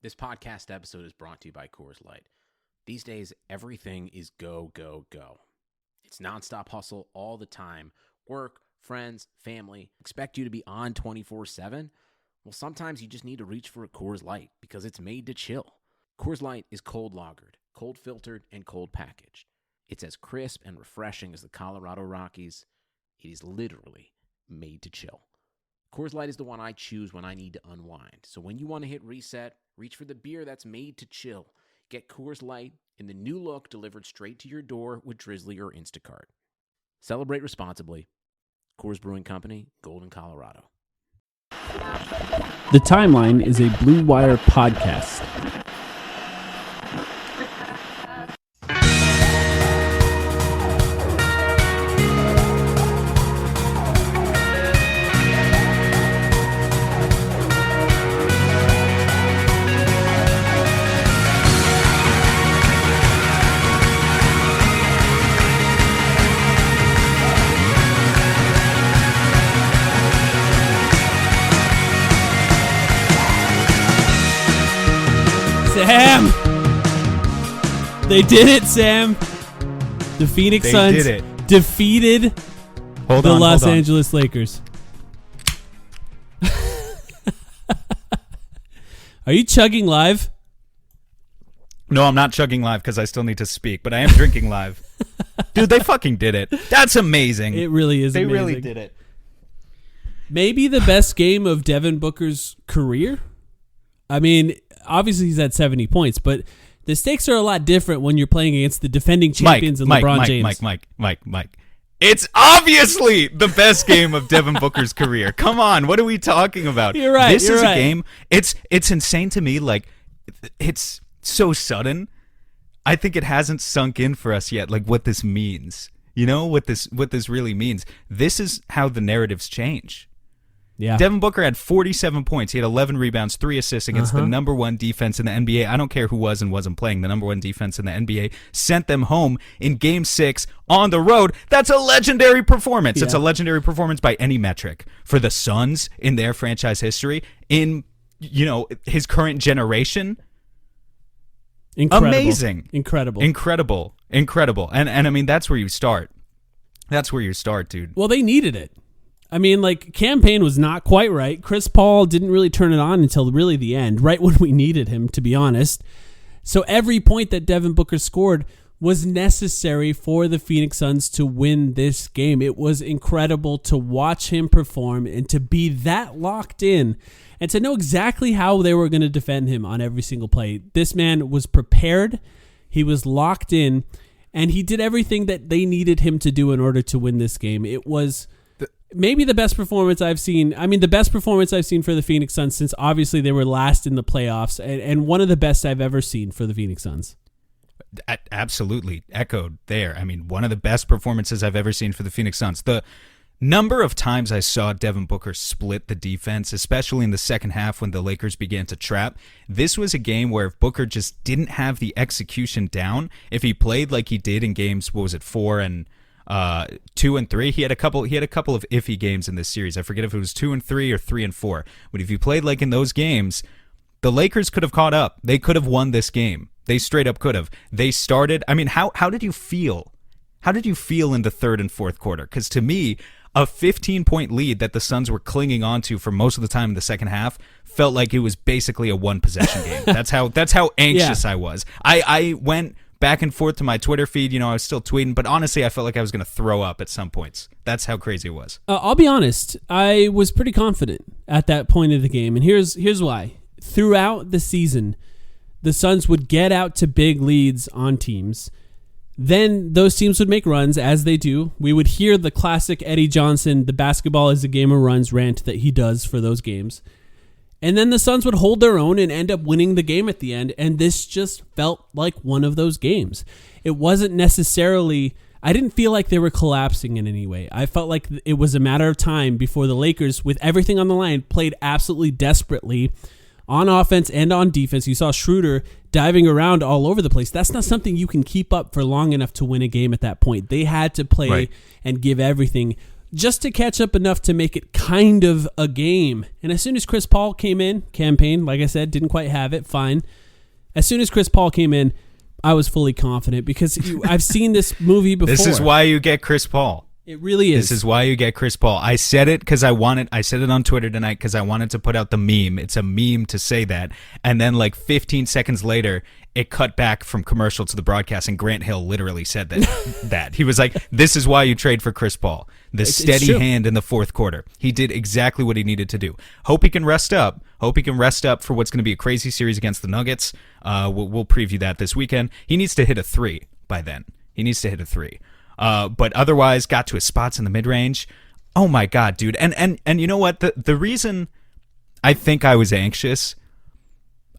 This podcast episode is brought to you by Coors Light. These days, everything is go, go, go. It's nonstop hustle all the time. Work, friends, family, expect you to be on 24/7. Well, sometimes you just need to reach for a Coors Light because it's made to chill. Coors Light is cold lagered, cold filtered, and cold packaged. It's as crisp and refreshing as the Colorado Rockies. It is literally made to chill. Coors Light is the one I choose when I need to unwind. So when you want to hit reset, reach for the beer that's made to chill. Get Coors Light in the new look delivered straight to your door with Drizzly or Instacart. Celebrate responsibly. Coors Brewing Company, Golden, Colorado. The Timeline is a Blue Wire podcast. Sam! They did it, Sam! The Phoenix Suns defeated the Los Angeles Lakers. Are you chugging live? No, I'm not chugging live because I still need to speak, but I am drinking live. Dude, they fucking did it. That's amazing. It really is amazing. They really did it. Maybe the best game of Devin Booker's career? I mean, obviously he's at 70 points, but the stakes are a lot different when you're playing against the defending champions and LeBron James. Mike. It's obviously the best game of Devin Booker's career. Come on, what are we talking about? You're right. This is a game. It's insane to me. Like, it's so sudden. I think it hasn't sunk in for us yet. Like, what this means. You know what this really means. This is how the narratives change. Yeah. Devin Booker had 47 points. He had 11 rebounds, 3 assists against the number one defense in the NBA. I don't care who was and wasn't playing. The number one defense in the NBA sent them home in Game 6 on the road. That's a legendary performance. Yeah. It's a legendary performance by any metric for the Suns in their franchise history, in his current generation. Incredible. Amazing. Incredible. And I mean, that's where you start. That's where you start, dude. Well, they needed it. I mean, like, campaign was not quite right. Chris Paul didn't really turn it on until really the end, right when we needed him, to be honest. So every point that Devin Booker scored was necessary for the Phoenix Suns to win this game. It was incredible to watch him perform and to be that locked in and to know exactly how they were going to defend him on every single play. This man was prepared. He was locked in, and he did everything that they needed him to do in order to win this game. It was maybe the best performance I've seen. I mean, the best performance I've seen for the Phoenix Suns since obviously they were last in the playoffs, and one of the best I've ever seen for the Phoenix Suns. Absolutely echoed there. I mean, one of the best performances I've ever seen for the Phoenix Suns. The number of times I saw Devin Booker split the defense, especially in the second half when the Lakers began to trap, this was a game where if Booker just didn't have the execution down, if he played like he did in games, 4 and 2 and 3. He had a couple of iffy games in this series. I forget if it was 2 and 3 or 3 and 4. But if you played like in those games, the Lakers could have caught up. They could have won this game. They straight up could have. They started. I mean, how did you feel? How did you feel in the third and fourth quarter? Because to me, a 15-point lead that the Suns were clinging onto for most of the time in the second half felt like it was basically a one-possession game. That's how anxious I was. I went back and forth to my Twitter feed. I was still tweeting, but honestly, I felt like I was going to throw up at some points. That's how crazy it was. I'll be honest. I was pretty confident at that point of the game, and here's why. Throughout the season, the Suns would get out to big leads on teams. Then those teams would make runs, as they do. We would hear the classic Eddie Johnson, the basketball is a game of runs rant that he does for those games. And then the Suns would hold their own and end up winning the game at the end. And this just felt like one of those games. It wasn't necessarily, I didn't feel like they were collapsing in any way. I felt like it was a matter of time before the Lakers, with everything on the line, played absolutely desperately on offense and on defense. You saw Schroeder diving around all over the place. That's not something you can keep up for long enough to win a game at that point. They had to play and give everything. just to catch up enough to make it kind of a game. And as soon as Chris Paul came in, campaign, like I said, didn't quite have it, fine. As soon as Chris Paul came in, I was fully confident because I've seen this movie before. This is why you get Chris Paul. It really is. This is why you get Chris Paul. I said it because I said it on Twitter tonight because I wanted to put out the meme. It's a meme to say that. And then like 15 seconds later, it cut back from commercial to the broadcast, and Grant Hill literally said that. He was like, this is why you trade for Chris Paul. The steady hand in the fourth quarter. He did exactly what he needed to do. Hope he can rest up. Hope he can rest up for what's going to be a crazy series against the Nuggets. We'll preview that this weekend. He needs to hit a 3 by then. He needs to hit a 3. But otherwise, got to his spots in the mid-range. Oh, my God, dude. And you know what? The reason I think I was anxious,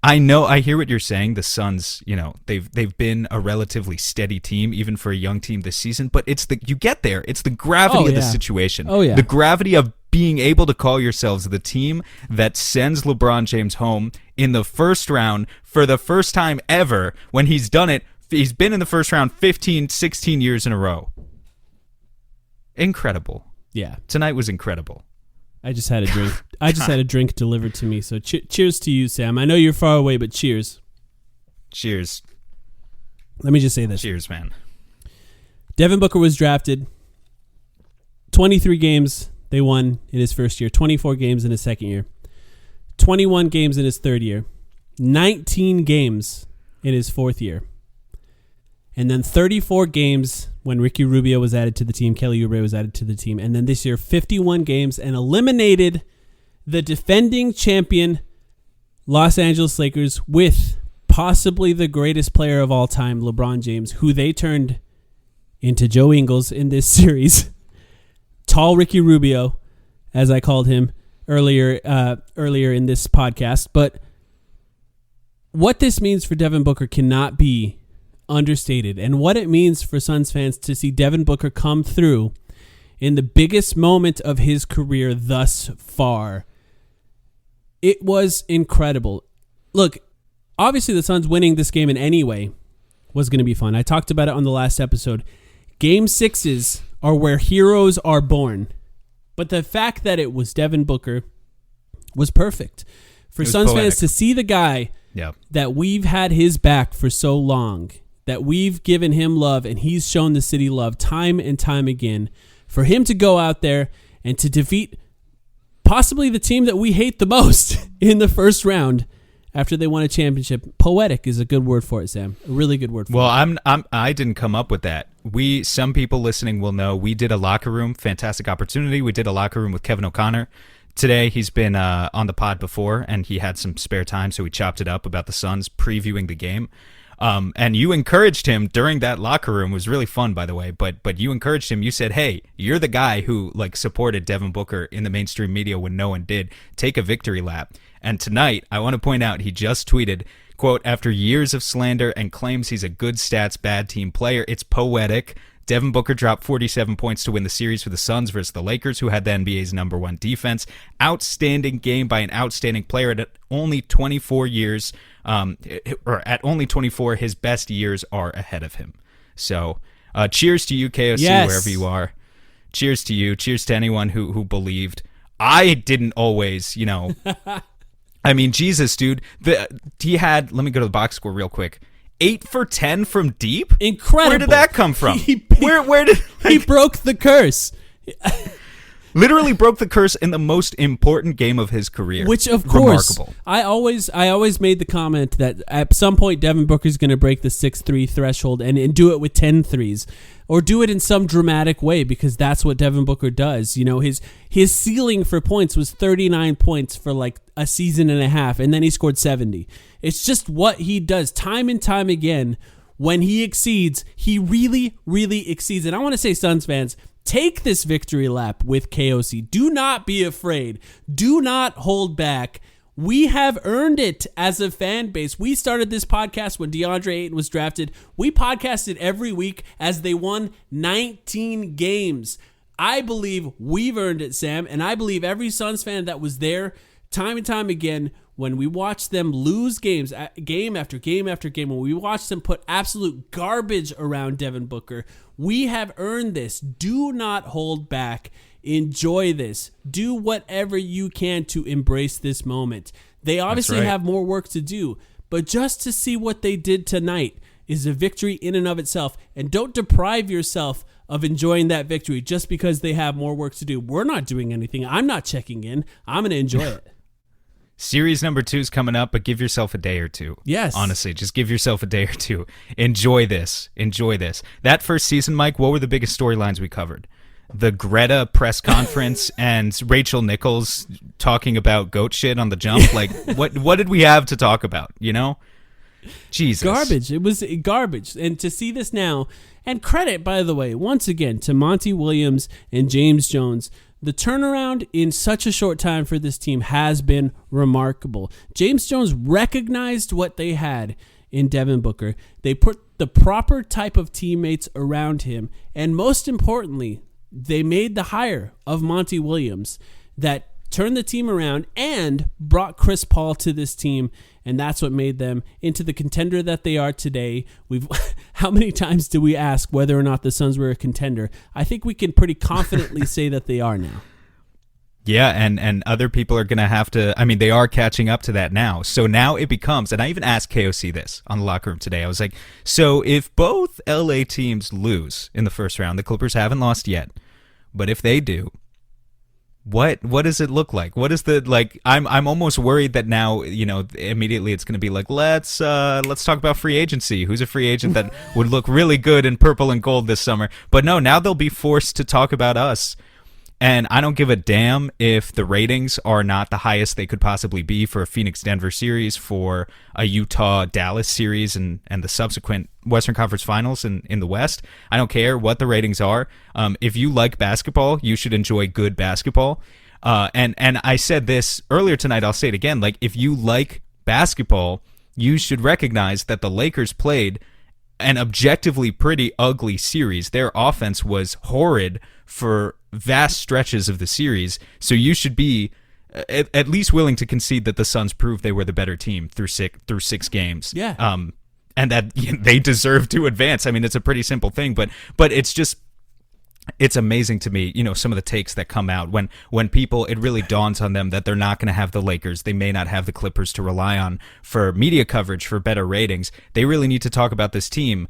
I hear what you're saying. The Suns, they've been a relatively steady team, even for a young team this season. But you get there. It's the gravity of the situation. Oh, yeah. The gravity of being able to call yourselves the team that sends LeBron James home in the first round for the first time ever when he's done it. He's been in the first round 15, 16 years in a row. Incredible. Yeah. Tonight was incredible. I just had a drink. I just had a drink delivered to me. So cheers to you, Sam. I know you're far away, but cheers. Cheers. Let me just say this. Cheers, man. Devin Booker was drafted. 23 games they won in his first year. 24 games in his second year. 21 games in his third year. 19 games in his fourth year. And then 34 games when Ricky Rubio was added to the team, Kelly Oubre was added to the team. And then this year, 51 games and eliminated the defending champion Los Angeles Lakers with possibly the greatest player of all time, LeBron James, who they turned into Joe Ingles in this series. Tall Ricky Rubio, as I called him earlier in this podcast. But what this means for Devin Booker cannot be understated, and what it means for Suns fans to see Devin Booker come through in the biggest moment of his career thus far. It was incredible. Look, obviously the Suns winning this game in any way was going to be fun. I talked about it on the last episode. Game 6s are where heroes are born. But the fact that it was Devin Booker was perfect. For Suns fans to see the guy that we've had his back for so long, that we've given him love and he's shown the city love time and time again, for him to go out there and to defeat possibly the team that we hate the most in the first round after they won a championship. Poetic is a good word for it, Sam. A really good word for it. Well, I didn't come up with that. Some people listening will know we did a locker room, fantastic opportunity. We did a locker room with Kevin O'Connor. Today, he's been on the pod before, and he had some spare time, so we chopped it up about the Suns previewing the game. And you encouraged him during that locker room. It was really fun, by the way, but you encouraged him. You said, hey, you're the guy who supported Devin Booker in the mainstream media when no one did. Take a victory lap. And tonight, I want to point out, he just tweeted, quote, after years of slander and claims he's a good stats, bad team player, it's poetic. Devin Booker dropped 47 points to win the series for the Suns versus the Lakers, who had the NBA's number one defense. Outstanding game by an outstanding player at only 24 years. Or at only 24, his best years are ahead of him. So, cheers to you, KOC, wherever you are. Cheers to you. Cheers to anyone who believed. I didn't always, I mean, Jesus, dude. He had, let me go to the box score real quick. 8 for 10 from deep? Incredible. Where did that come from? Where did he broke the curse? Literally broke the curse in the most important game of his career. Which, of course, remarkable. I always made the comment that at some point Devin Booker's going to break the 6-3 threshold and do it with 10 threes. Or do it in some dramatic way, because that's what Devin Booker does. His ceiling for points was 39 points for like a season and a half, and then he scored 70. It's just what he does time and time again. When he exceeds, he really, really exceeds. And I want to say, Suns fans, take this victory lap with KOC. Do not be afraid. Do not hold back. We have earned it as a fan base. We started this podcast when DeAndre Ayton was drafted. We podcasted every week as they won 19 games. I believe we've earned it, Sam, and I believe every Suns fan that was there time and time again when we watched them lose games, game after game after game, when we watched them put absolute garbage around Devin Booker, we have earned this. Do not hold back. Enjoy this. Do whatever you can to embrace this moment. They obviously have more work to do, but just to see what they did tonight is a victory in and of itself. And don't deprive yourself of enjoying that victory just because they have more work to do. We're not doing anything. I'm not checking in. I'm going to enjoy it. Series number 2 is coming up, but give yourself a day or two. Yes. Honestly, just give yourself a day or two. Enjoy this. Enjoy this. That first season, Mike, what were the biggest storylines we covered? The Greta press conference and Rachel Nichols talking about goat shit on the jump. Like, what did we have to talk about, you know? Jesus. Garbage. It was garbage. And to see this now, and credit, by the way, once again, to Monty Williams and James Jones, the turnaround in such a short time for this team has been remarkable. James Jones recognized what they had in Devin Booker. They put the proper type of teammates around him, and most importantly, they made the hire of Monty Williams that turned the team around and brought Chris Paul to this team, and that's what made them into the contender that they are today. How many times do we ask whether or not the Suns were a contender? I think we can pretty confidently say that they are now. Yeah, and other people are going to have to, I mean, they are catching up to that now. So now it becomes, and I even asked KOC this on the locker room today. I was like, so if both LA teams lose in the first round, the Clippers haven't lost yet, but if they do, what does it look like? What is the, like, I'm almost worried that now, you know, immediately it's going to be like, let's talk about free agency. Who's a free agent that would look really good in purple and gold this summer? But no, now they'll be forced to talk about us. And I don't give a damn if the ratings are not the highest they could possibly be for a Phoenix-Denver series, for a Utah-Dallas series, and the subsequent Western Conference Finals in the West. I don't care what the ratings are. If you like basketball, you should enjoy good basketball. And I said this earlier tonight, I'll say it again. Like, if you like basketball, you should recognize that the Lakers played an objectively pretty ugly series. Their offense was horrid for vast stretches of the series, so you should be at least willing to concede that the Suns proved they were the better team through six games. Yeah. And that they deserve to advance. I mean, it's a pretty simple thing, but it's amazing to me, you know, some of the takes that come out when people, it really dawns on them that they're not going to have the Lakers. They may not have the Clippers to rely on for media coverage, for better ratings. They really need to talk about this team.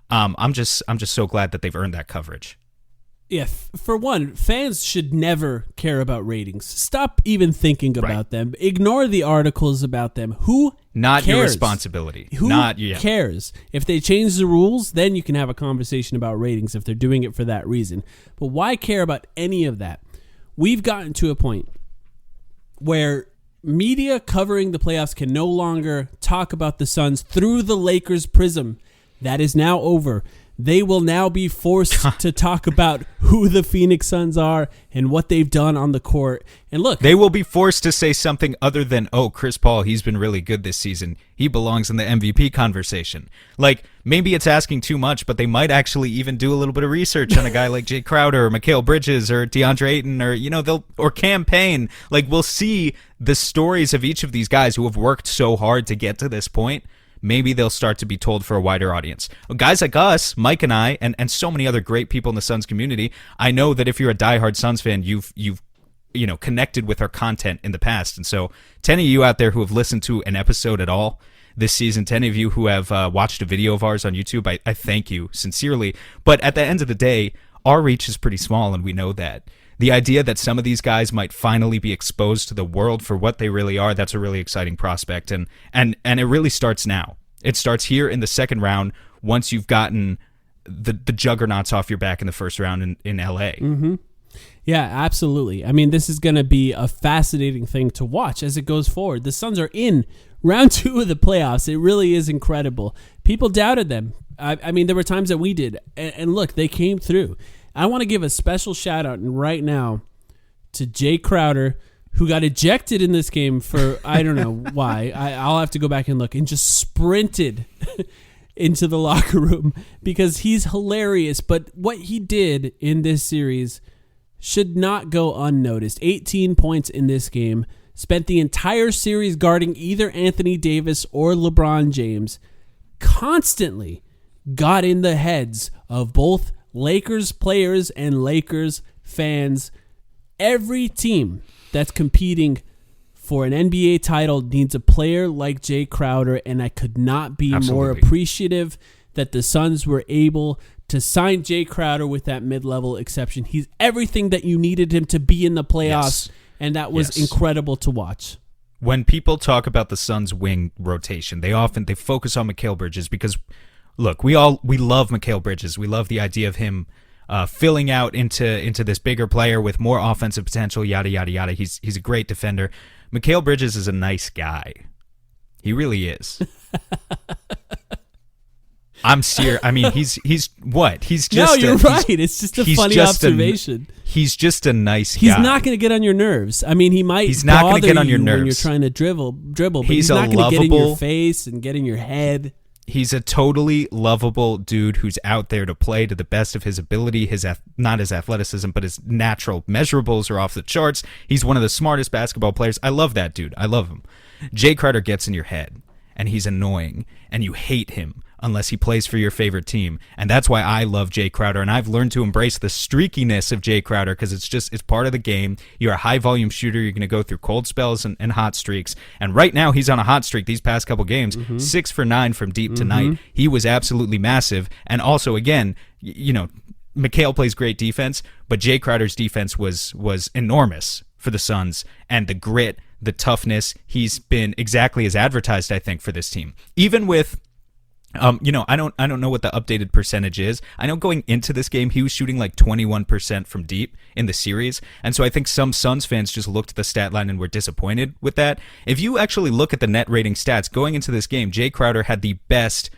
I'm just so glad that they've earned that coverage. Yeah, for one, fans should never care about ratings. Stop even thinking about them. Ignore the articles about them. Who Not cares? Your responsibility. Who cares? If they change the rules, then you can have a conversation about ratings if they're doing it for that reason. But why care about any of that? We've gotten to a point where media covering the playoffs can no longer talk about the Suns through the Lakers' prism. That is now over. They will now be forced to talk about who the Phoenix Suns are and what they've done on the court. And look, they will be forced to say something other than, oh, Chris Paul, he's been really good this season. He belongs in the MVP conversation. Like, maybe it's asking too much, but they might actually even do a little bit of research on a guy like Jay Crowder or Mikal Bridges or DeAndre Ayton or, you know, or campaign. Like, we'll see the stories of each of these guys who have worked so hard to get to this point. Maybe they'll start to be told for a wider audience. Guys like us, Mike and I, and so many other great people in the Suns community, I know that if you're a diehard Suns fan, you've connected with our content in the past. And so 10 of you out there who have listened to an episode at all this season, 10 of you who have watched a video of ours on YouTube, I thank you sincerely. But at the end of the day, our reach is pretty small, and we know that. The idea that some of these guys might finally be exposed to the world for what they really are, that's a really exciting prospect. And it really starts now. It starts here in the second round once you've gotten the juggernauts off your back in the first round in LA. Mm-hmm. Yeah, absolutely. I mean, this is going to be a fascinating thing to watch as it goes forward. The Suns are in round 2 of the playoffs. It really is incredible. People doubted them. I mean, there were times that we did. And look, they came through. I want to give a special shout out right now to Jay Crowder, who got ejected in this game for, I don't know why. I'll have to go back and look, and just sprinted into the locker room because he's hilarious. But what he did in this series should not go unnoticed. 18 points in this game. Spent the entire series guarding either Anthony Davis or LeBron James. Constantly got in the heads of both Lakers players and Lakers fans. Every team that's competing for an NBA title needs a player like Jay Crowder, and I could not be more appreciative that the Suns were able to sign Jay Crowder with that mid-level exception. He's everything that you needed him to be in the playoffs, and that was incredible to watch. When people talk about the Suns' wing rotation, they focus on Mikal Bridges because, look, we love Mikal Bridges. We love the idea of him filling out into this bigger player with more offensive potential, yada, yada, yada. He's a great defender. Mikal Bridges is a nice guy. He really is. I'm serious. I mean, he's what? He's just you're right. It's just a funny observation. He's just a nice guy. He's not going to get on your nerves. I mean, he might. He's not going to get on your nerves when you're trying to dribble. But he's not going to get in lovable your face and get in your head. He's a totally lovable dude who's out there to play to the best of his ability. Not his athleticism, but his natural measurables are off the charts. He's one of the smartest basketball players. I love that dude. I love him. Jay Crowder gets in your head, and he's annoying, and you hate him unless he plays for your favorite team. And that's why I love Jay Crowder, and I've learned to embrace the streakiness of Jay Crowder because it's part of the game. You're a high-volume shooter. You're going to go through cold spells and hot streaks. And right now, he's on a hot streak these past couple games, 6 for 9 from deep tonight. He was absolutely massive. And also, again, Mikal plays great defense, but Jay Crowder's defense was enormous for the Suns, and the grit, the toughness, he's been exactly as advertised, I think, for this team. Even with I don't know what the updated percentage is. I know going into this game, he was shooting like 21% from deep in the series. And so I think some Suns fans just looked at the stat line and were disappointed with that. If you actually look at the net rating stats going into this game, Jay Crowder had the best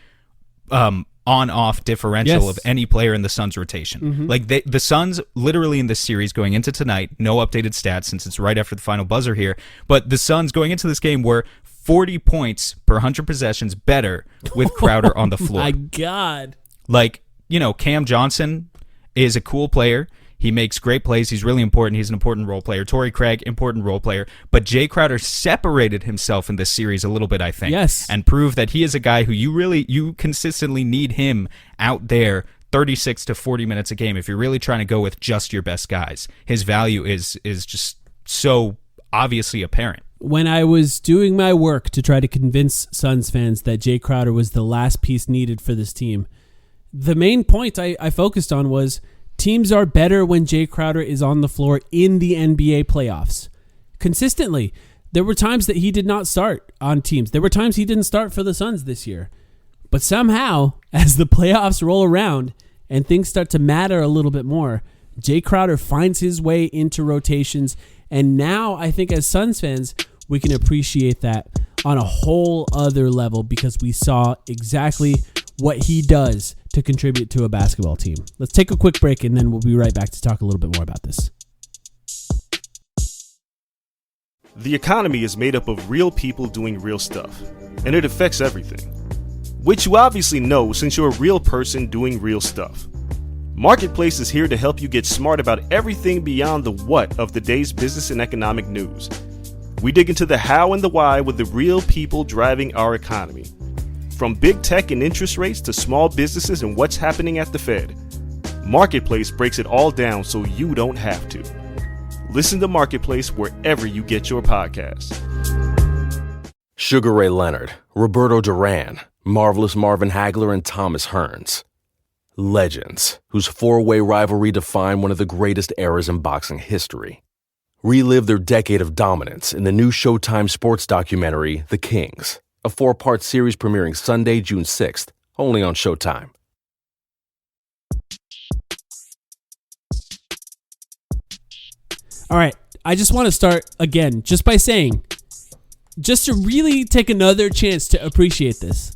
on-off differential of any player in the Suns rotation. Like the Suns literally in this series going into tonight, no updated stats since it's right after the final buzzer here, but the Suns going into this game were 40 points per 100 possessions better with Crowder on the floor. My God. Like, Cam Johnson is a cool player. He makes great plays. He's really important. He's an important role player. Torrey Craig, important role player. But Jay Crowder separated himself in this series a little bit, I think. Yes. And proved that he is a guy who you consistently need him out there 36 to 40 minutes a game if you're really trying to go with just your best guys. His value is just so obviously apparent. When I was doing my work to try to convince Suns fans that Jay Crowder was the last piece needed for this team, the main point I focused on was teams are better when Jay Crowder is on the floor in the NBA playoffs. Consistently. There were times that he did not start on teams. There were times he didn't start for the Suns this year. But somehow, as the playoffs roll around and things start to matter a little bit more, Jay Crowder finds his way into rotations. And now I think as Suns fans, we can appreciate that on a whole other level because we saw exactly what he does to contribute to a basketball team. Let's take a quick break and then we'll be right back to talk a little bit more about this. The economy is made up of real people doing real stuff, and it affects everything. Which you obviously know since you're a real person doing real stuff. Marketplace is here to help you get smart about everything beyond the what of the day's business and economic news. We dig into the how and the why with the real people driving our economy. From big tech and interest rates to small businesses and what's happening at the Fed. Marketplace breaks it all down so you don't have to. Listen to Marketplace wherever you get your podcasts. Sugar Ray Leonard, Roberto Duran, Marvelous Marvin Hagler, and Thomas Hearns. Legends, whose four-way rivalry defined one of the greatest eras in boxing history. Relive their decade of dominance in the new Showtime sports documentary, The Kings, a 4-part series premiering Sunday, June 6th, only on Showtime. All right, I just want to start again just by saying, just to really take another chance to appreciate this.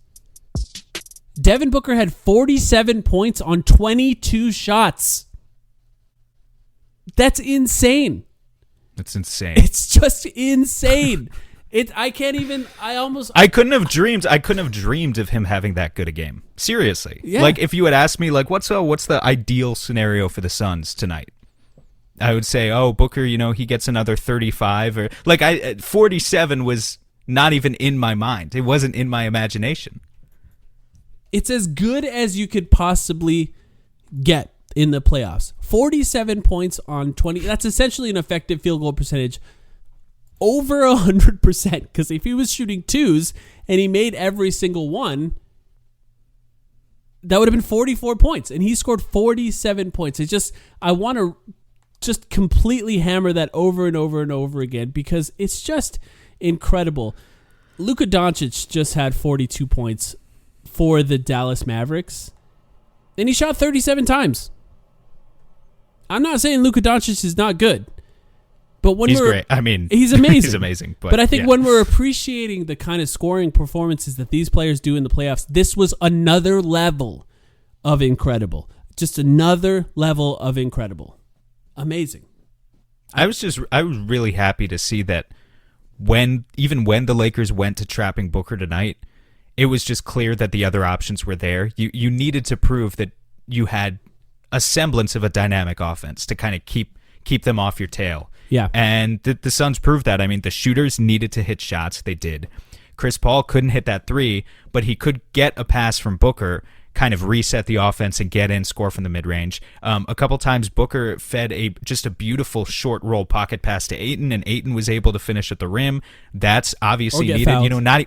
Devin Booker had 47 points on 22 shots. That's insane. That's insane. It's just insane. I couldn't have dreamed of him having that good a game. Seriously. Yeah. Like if you had asked me like what's the ideal scenario for the Suns tonight? I would say, Booker, he gets another 35 or 47 was not even in my mind. It wasn't in my imagination. It's as good as you could possibly get in the playoffs. 47 points on 20. That's essentially an effective field goal percentage over 100%, because if he was shooting twos and he made every single one, that would have been 44 points, and he scored 47 points. It's just, I want to just completely hammer that over and over and over again, because it's just incredible. Luka Doncic just had 42 points for the Dallas Mavericks, and he shot 37 times. I'm not saying Luka Doncic is not good, but when he's great. I mean, he's amazing. He's amazing. But I think when we're appreciating the kind of scoring performances that these players do in the playoffs, this was another level of incredible. Just another level of incredible. Amazing. I was really happy to see that even when the Lakers went to trapping Booker tonight, it was just clear that the other options were there. You needed to prove that you had a semblance of a dynamic offense to kind of keep them off your tail. Yeah. And the Suns proved that. I mean, the shooters needed to hit shots. They did. Chris Paul couldn't hit that three, but he could get a pass from Booker, kind of reset the offense and get in, score from the mid-range. A couple times Booker fed just a beautiful short roll pocket pass to Ayton, and Ayton was able to finish at the rim. That's obviously needed. Fouled.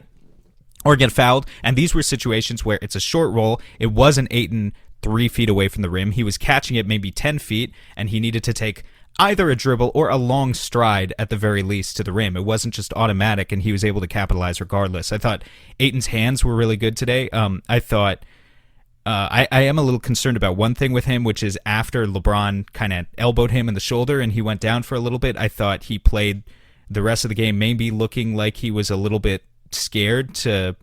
Or get fouled. And these were situations where it's a short roll. It wasn't Ayton 3 feet away from the rim. He was catching it maybe 10 feet, and he needed to take either a dribble or a long stride at the very least to the rim. It wasn't just automatic, and he was able to capitalize regardless. I thought Ayton's hands were really good today. I thought I am a little concerned about one thing with him, which is after LeBron kind of elbowed him in the shoulder and he went down for a little bit, I thought he played the rest of the game maybe looking like he was a little bit scared to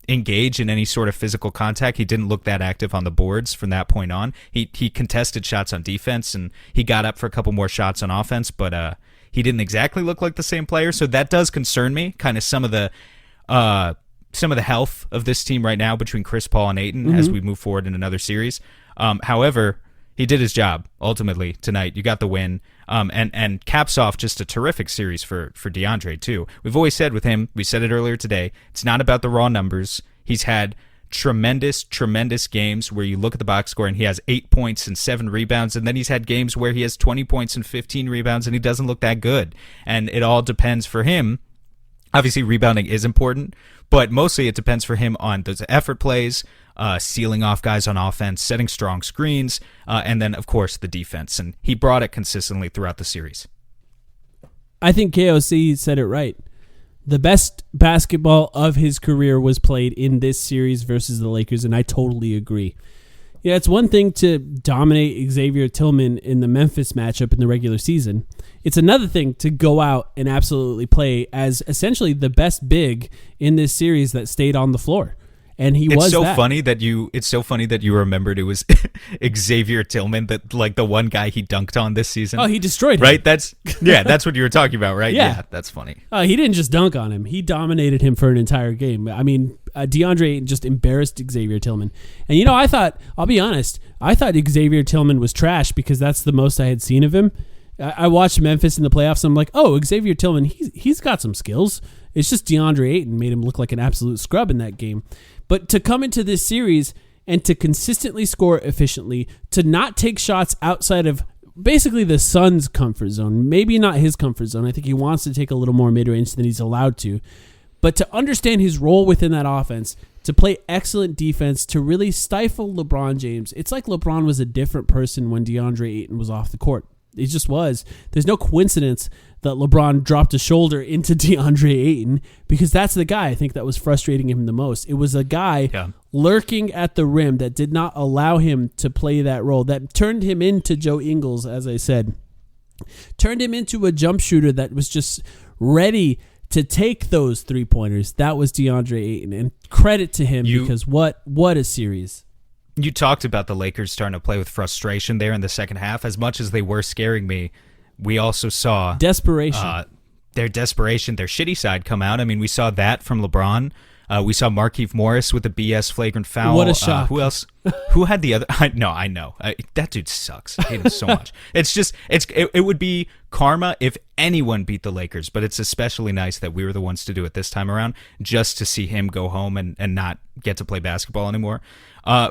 engage in any sort of physical contact. He didn't look that active on the boards from that point on. He contested shots on defense, and he got up for a couple more shots on offense, but he didn't exactly look like the same player, so that does concern me, kind of some of the health of this team right now between Chris Paul and Ayton as we move forward in another series. However, he did his job ultimately tonight. You got the win, and caps off just a terrific series for DeAndre too. We've always said with him, we said it earlier today, it's not about the raw numbers. He's had tremendous games where you look at the box score and he has 8 points and 7 rebounds, and then he's had games where he has 20 points and 15 rebounds and he doesn't look that good. And it all depends for him. Obviously, rebounding is important, but mostly it depends for him on those effort plays, sealing off guys on offense, setting strong screens, and then, of course, the defense. And he brought it consistently throughout the series. I think KOC said it right. The best basketball of his career was played in this series versus the Lakers, and I totally agree. Yeah, it's one thing to dominate Xavier Tillman in the Memphis matchup in the regular season. It's another thing to go out and absolutely play as essentially the best big in this series that stayed on the floor. And It's so funny that you remembered it was Xavier Tillman, that like the one guy he dunked on this season. Oh, he destroyed him. Right? That's what you were talking about, right? Yeah, that's funny. He didn't just dunk on him. He dominated him for an entire game. I mean, DeAndre Ayton just embarrassed Xavier Tillman. And I'll be honest, I thought Xavier Tillman was trash because that's the most I had seen of him. I watched Memphis in the playoffs, and I'm like, oh, Xavier Tillman, he's got some skills. It's just DeAndre Ayton made him look like an absolute scrub in that game. But to come into this series and to consistently score efficiently, to not take shots outside of basically the Suns' comfort zone, maybe not his comfort zone. I think he wants to take a little more mid-range than he's allowed to. But to understand his role within that offense, to play excellent defense, to really stifle LeBron James. It's like LeBron was a different person when DeAndre Ayton was off the court. It just was. There's no coincidence that LeBron dropped a shoulder into DeAndre Ayton, because that's the guy I think that was frustrating him the most. It was a guy lurking at the rim that did not allow him to play that role, that turned him into Joe Ingles, as I said. Turned him into a jump shooter that was just ready to take those three-pointers. That was DeAndre Ayton, and credit to him because what a series. You talked about the Lakers starting to play with frustration there in the second half. As much as they were scaring me, we also saw desperation. Their desperation, their shitty side come out. I mean, we saw that from LeBron. We saw Markieff Morris with a BS flagrant foul. What a shock. Who else? Who had the other? I know. That dude sucks. I hate him so much. It would be karma if anyone beat the Lakers, but it's especially nice that we were the ones to do it this time around, just to see him go home and not get to play basketball anymore.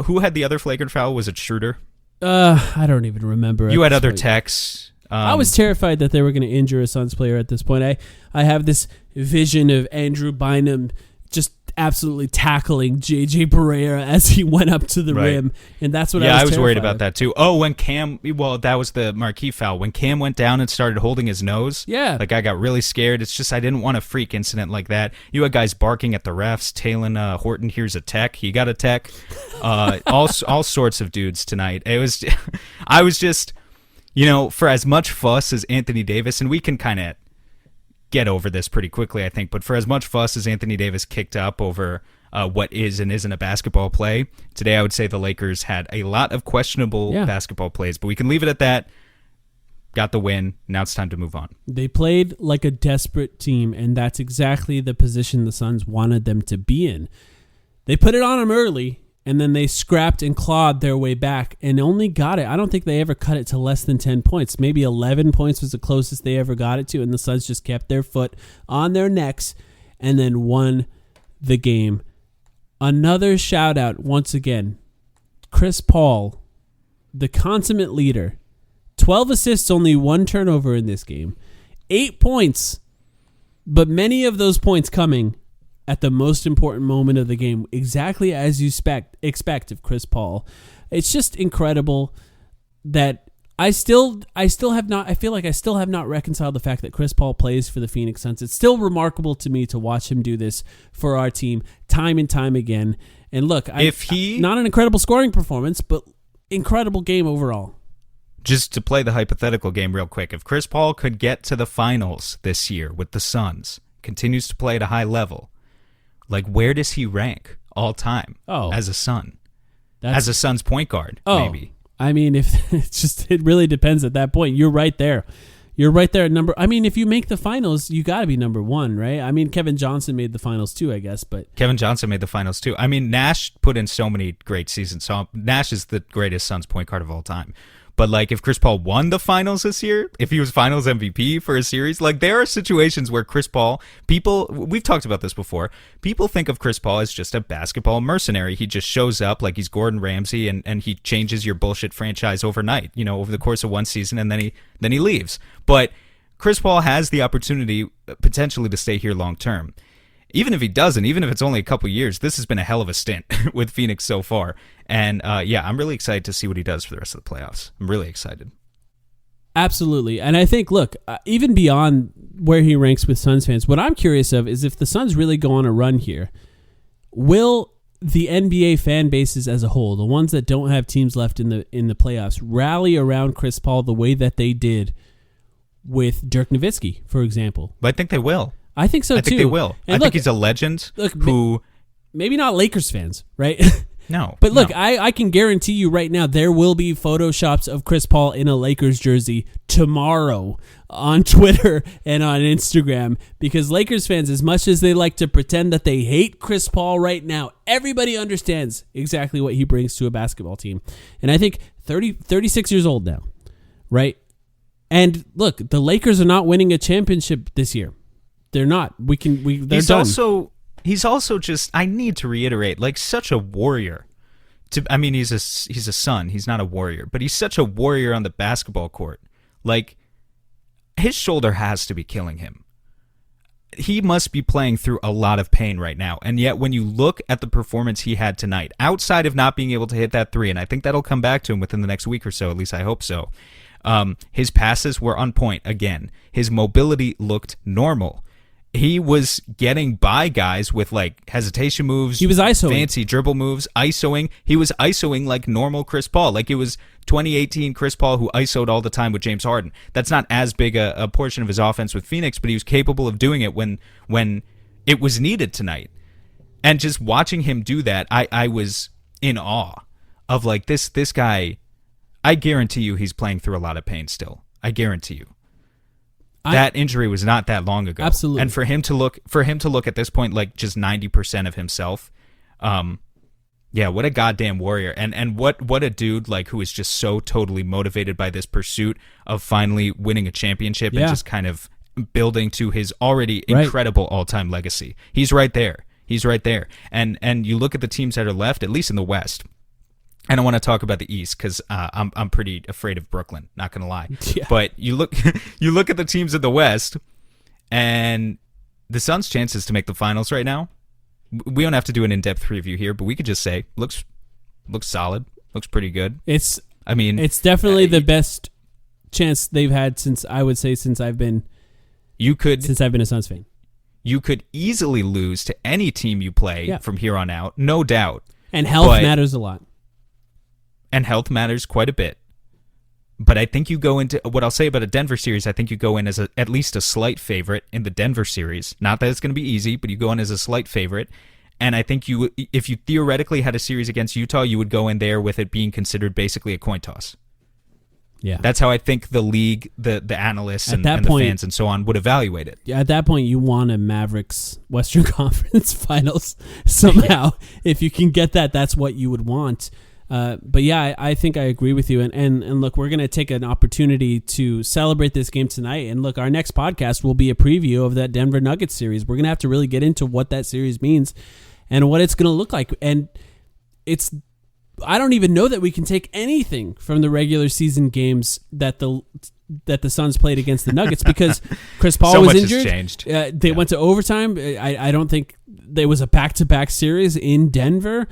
Who had the other flagrant foul? Was it Schroeder? I don't even remember. You had other point. texts. I was terrified that they were going to injure a Suns player at this point. I have this vision of Andrew Bynum just absolutely tackling J.J. Barea as he went up to the rim, and that's what I was worried terrified about that too. Oh, when Cam, that was the marquee foul. When Cam went down and started holding his nose, like I got really scared. It's just I didn't want a freak incident like that. You had guys barking at the refs. Talon Horton, here's a tech. He got a tech. All sorts of dudes tonight. It was, I was just, for as much fuss as Anthony Davis, and we can kind of get over this pretty quickly, I think, but for as much fuss as Anthony Davis kicked up over what is and isn't a basketball play, today I would say the Lakers had a lot of questionable basketball plays, but we can leave it at that. Got the win. Now it's time to move on. They played like a desperate team, and that's exactly the position the Suns wanted them to be in. They put it on them early, and then they scrapped and clawed their way back and only got it. I don't think they ever cut it to less than 10 points. Maybe 11 points was the closest they ever got it to, and the Suns just kept their foot on their necks and then won the game. Another shout out, once again, Chris Paul, the consummate leader. 12 assists, only 1 turnover in this game. 8 points, but many of those points coming at the most important moment of the game, exactly as you expect of Chris Paul. It's just incredible that I feel like I still have not reconciled the fact that Chris Paul plays for the Phoenix Suns. It's still remarkable to me to watch him do this for our team time and time again. And look, not an incredible scoring performance, but incredible game overall. Just to play the hypothetical game real quick, if Chris Paul could get to the finals this year with the Suns, continues to play at a high level, like, where does he rank all time as a Sun? As a Suns point guard, maybe. I mean, it really depends at that point. You're right there. You're right there at number. I mean, if you make the finals, you got to be number 1, right? I mean, Kevin Johnson made the finals too, I guess. But Kevin Johnson made the finals too. I mean, Nash put in so many great seasons. So Nash is the greatest Suns point guard of all time. But, like, if Chris Paul won the finals this year, if he was finals MVP for a series, like, there are situations where Chris Paul, we've talked about this before, people think of Chris Paul as just a basketball mercenary. He just shows up like he's Gordon Ramsay and he changes your bullshit franchise overnight, over the course of one season, and then he leaves. But Chris Paul has the opportunity potentially to stay here long term. Even if he doesn't, even if it's only a couple years, this has been a hell of a stint with Phoenix so far. And, I'm really excited to see what he does for the rest of the playoffs. I'm really excited. Absolutely. And I think, look, even beyond where he ranks with Suns fans, what I'm curious of is if the Suns really go on a run here, will the NBA fan bases as a whole, the ones that don't have teams left in the playoffs, rally around Chris Paul the way that they did with Dirk Nowitzki, for example? But I think they will. I think so, too. I think they will. And I think he's a legend who... Maybe not Lakers fans, right? No. But look, no. I can guarantee you right now there will be Photoshops of Chris Paul in a Lakers jersey tomorrow on Twitter and on Instagram, because Lakers fans, as much as they like to pretend that they hate Chris Paul right now, everybody understands exactly what he brings to a basketball team. And I think 36 years old now, right? And look, the Lakers are not winning a championship this year. They're not. They're done. He's also just, I need to reiterate, like, such a warrior. He's a son. He's not a warrior, but he's such a warrior on the basketball court. Like, his shoulder has to be killing him. He must be playing through a lot of pain right now. And yet, when you look at the performance he had tonight, outside of not being able to hit that 3, and I think that'll come back to him within the next week or so, at least I hope so. His passes were on point again. His mobility looked normal. He was getting by guys with, like, hesitation moves. He was isoing. Fancy dribble moves, isoing. He was isoing like normal Chris Paul. Like it was 2018 Chris Paul who isoed all the time with James Harden. That's not as big a portion of his offense with Phoenix, but he was capable of doing it when it was needed tonight. And just watching him do that, I was in awe of, like, this guy. I guarantee you he's playing through a lot of pain still. I guarantee you. That injury was not that long ago. Absolutely. And for him to look at this point like just 90% of himself, what a goddamn warrior. And what a dude, like, who is just so totally motivated by this pursuit of finally winning a championship and just kind of building to his already incredible all-time legacy. He's right there. And you look at the teams that are left, at least in the West. I don't want to talk about the East because I'm pretty afraid of Brooklyn. Not gonna lie. Yeah. But you look at the teams of the West, and the Suns' chances to make the finals right now. We don't have to do an in-depth review here, but we could just say looks solid. Looks pretty good. It's definitely the best chance they've had since I've been a Suns fan. You could easily lose to any team you play from here on out, no doubt. And health matters a lot. And health matters quite a bit. But I think you go into what I'll say about a Denver series. I think you go in as at least a slight favorite in the Denver series. Not that it's going to be easy, but you go in as a slight favorite. And I think if you theoretically had a series against Utah, you would go in there with it being considered basically a coin toss. Yeah, that's how I think the league, the analysts, and the fans and so on would evaluate it. At that point, you want a Mavericks Western Conference Finals somehow. If you can get that, that's what you would want. But yeah, I think I agree with you. And look, we're going to take an opportunity to celebrate this game tonight. And look, our next podcast will be a preview of that Denver Nuggets series. We're going to have to really get into what that series means and what it's going to look like. And I don't even know that we can take anything from the regular season games that the Suns played against the Nuggets because Chris Paul was injured. Has changed. They went to overtime. I don't think there was a back-to-back series in Denver.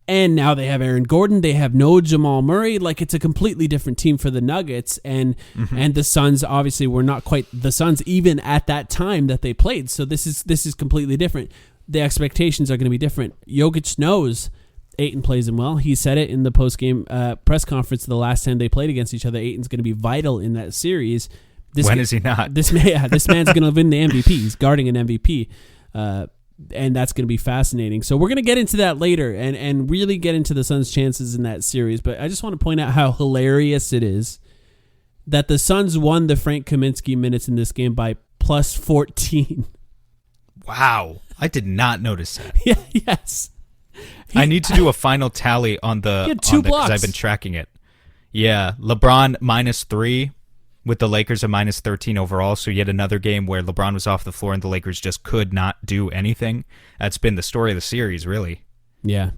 And now they have Aaron Gordon. They have no Jamal Murray. Like, it's a completely different team for the Nuggets. And the Suns obviously were not quite the Suns even at that time that they played. So this is completely different. The expectations are going to be different. Jokic knows Ayton plays him well. He said it in the post-game press conference the last time they played against each other. Ayton's going to be vital in that series. When is he not? This man's going to win the MVP. He's guarding an MVP. And that's going to be fascinating. So we're going to get into that later and really get into the Suns' chances in that series. But I just want to point out how hilarious it is that the Suns won the Frank Kaminsky minutes in this game by plus 14. Wow. I did not notice that. Yes. I need to do a final tally on the... He had 2 blocks. Because I've been tracking it. Yeah. LeBron -3. With the Lakers at -13 overall, so yet another game where LeBron was off the floor and the Lakers just could not do anything. That's been the story of the series, really. Yeah,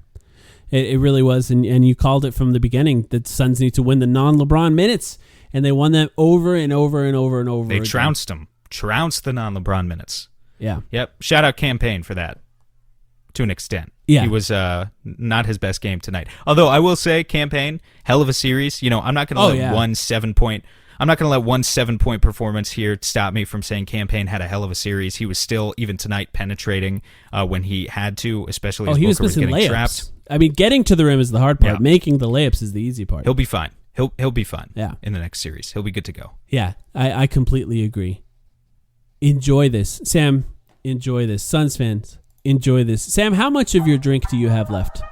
it really was, and you called it from the beginning. The Suns need to win the non-LeBron minutes, and they won them over and over and over and over They again. trounced the non-LeBron minutes. Yeah. Yep, shout out Campaign for that, to an extent. Yeah. He was not his best game tonight. Although I will say, Campaign, hell of a series. You know, I'm not going to let one 7-point performance here stop me from saying Campaign had a hell of a series. He was still, even tonight, penetrating when he had to, especially as he was Booker was missing getting layups. trapped. I mean, getting to the rim is the hard part. Yeah. Making the layups is the easy part. He'll be fine. He'll be fine. Yeah. In the next series, he'll be good to go. Yeah, I completely agree. Enjoy this, Sam. Enjoy this, Suns fans. Enjoy this, Sam. How much of your drink do you have left?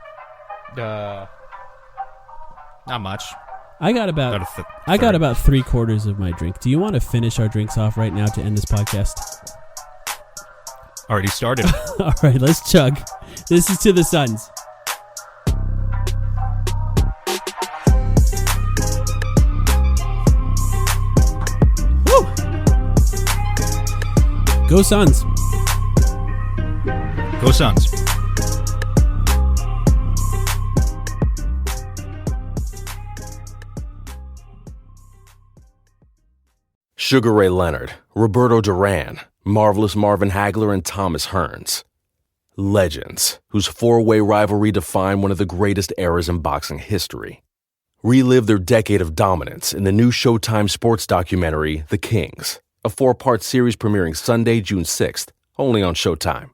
Not much. I got about 3/4 of my drink. Do you want to finish our drinks off right now to end this podcast? Already started. All right, let's chug. This is to the Suns. Woo! Go Suns. Go Suns. Sugar Ray Leonard, Roberto Duran, Marvelous Marvin Hagler, and Thomas Hearns. Legends, whose four-way rivalry defined one of the greatest eras in boxing history. Relive their decade of dominance in the new Showtime sports documentary, The Kings, a 4-part series premiering Sunday, June 6th, only on Showtime.